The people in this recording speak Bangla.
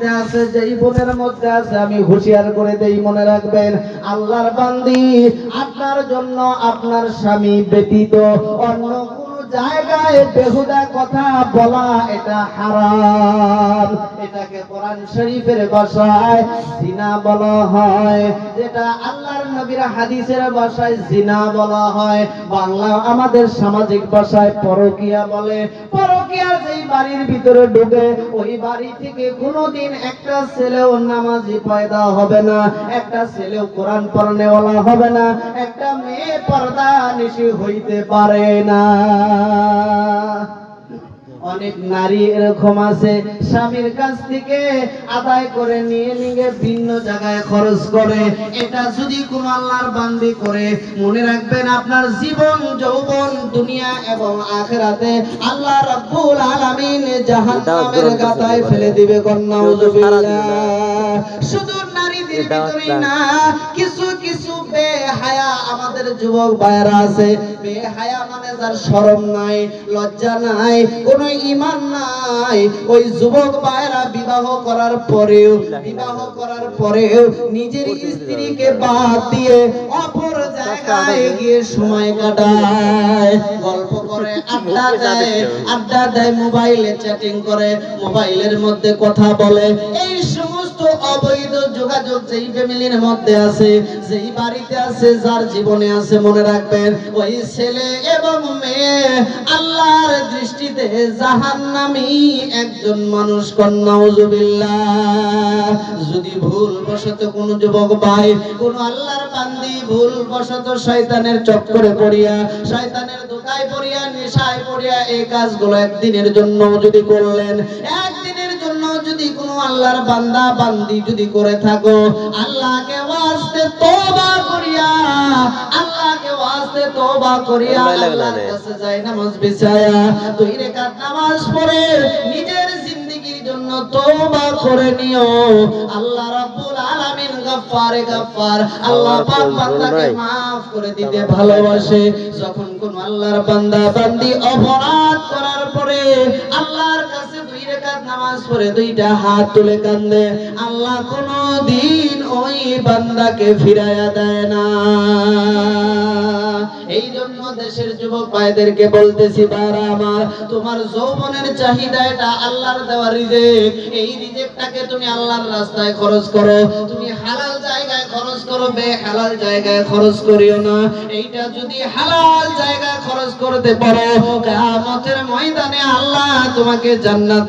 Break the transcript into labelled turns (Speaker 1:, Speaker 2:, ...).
Speaker 1: মধ্যে আছে, যেই বোনের মধ্যে আছে, আমি হুঁশিয়ার করে দেই, মনে রাখবেন আল্লাহর বান্দি, আপনার জন্য আপনার স্বামী ব্যতীত অন্য কোন জায়গায় বেহুদা কথা বলা এটা হারাম। এটাকে কোরআন শরীফের ভাষায় জিনা বলা হয়, যেটা আল্লাহর নবীর হাদিসের ভাষায় জিনা বলা হয়, বাংলা আমাদের সামাজিক ভাষায় পরকিয়া বলে। পরকিয়া যেই বাড়ির ভিতরে ঢুকে, ওই বাড়ি থেকে কোনোদিন একটা ছেলেও নামাজি পয়দা হবে না, একটা ছেলেও কোরআন পড়নেওয়ালা হবে না, একটা মেয়ে পর্দা নিশি হইতে পারে না। অনেক নারী এরকম আছে, স্বামীর কাছ থেকে আদায় করে নিয়ে নিয়ে ভিন্ন জায়গায় খরচ করে। এটা যদি কোন আল্লাহর বান্দি করে, মনে রাখবেন আপনার জীবন যৌবন দুনিয়া এবং আখিরাতে আল্লাহ রাব্বুল আলামিন জাহান্নামের গাতায় ফেলে দিবে। নাউযুবিল্লাহ। শুধু নারীদের ভিতরেই না, কিছু কিছু বেহায়া আমাদের যুবক ভাইরা আছে। বেহায়া মানে যার শরম নাই, লজ্জা নাই, কোনো ঈমান নাই। ওই যুবক ভাইরা বিবাহ করার পরেও নিজের স্ত্রীকে বাদ দিয়ে অপর জায়গায় গিয়ে সময় কাটায়, গল্প করে, আড্ডা দেয়, মোবাইলে চ্যাটিং করে, মোবাইলের মধ্যে কথা বলে। এই সমস্ত অবৈধ যোগাযোগ যেই ফ্যামিলির মধ্যে আছে, যেই বাড়িতে আছে, যার জীবনে আছে, মনে রাখবেন ওই ছেলে এবং মেয়ে আল্লাহর দৃষ্টিতে জাহান্নামী একজন মানুষ। নাউযুবিল্লাহ। যদি ভুলবশত কোন যুবক ভাই, কোন আল্লাহর বান্দি ভুলবশত শয়তানের চক্করে পড়িয়া, শয়তানের ধোঁকায় পড়িয়া, নেশায় পড়িয়া এই কাজগুলো একদিনের জন্য যদি করলেন, একদিনের জন্য যদি কোন আল্লাহর বান্দা বান্দি যদি করে থাকো, আল্লাহকে ওয়াস্তে তওবা করিয়া, আল্লাহকে ওয়াস্তে তওবা করিয়া আল্লাহর কাছে যাই নামাজ বিছায়া 2 রাকাত নামাজ পড়ে নিজের জিন্দেগীর জন্য তওবা করে নিও। আল্লাহ রাব্বুল আলামিন গফফারে গফফার, আল্লাহ পাক বান্দাকে maaf করে দিতে ভালোবাসে। যখন কোন আল্লাহর বান্দা বান্দি অপরাধ করার পরে আল্লাহর কাছে 2 রাকাত নামাজ পড়ে 2টা হাত তুলে কান্দে, আল্লাহ কোনদিন ওই বান্দাকে ফিরায়া দেয় না। এই জন্য দেশের যুবক ভাইদেরকে বলতেছি, ভাইরা আমার, তোমার যৌবনের চাহিদা এটা আল্লাহর দেওয়া রিজিক। এই রিজিকটাকে তুমি আল্লাহর রাস্তায় খরচ করো। তুমি হালাল জায়গায় খরচ করো, বেহালাল জায়গায় খরচ করিও না। এইটা যদি হালাল জায়গায় খরচ করতে পারো, কিয়ামতের ময়দানে আল্লাহ তোমাকে জান্নাত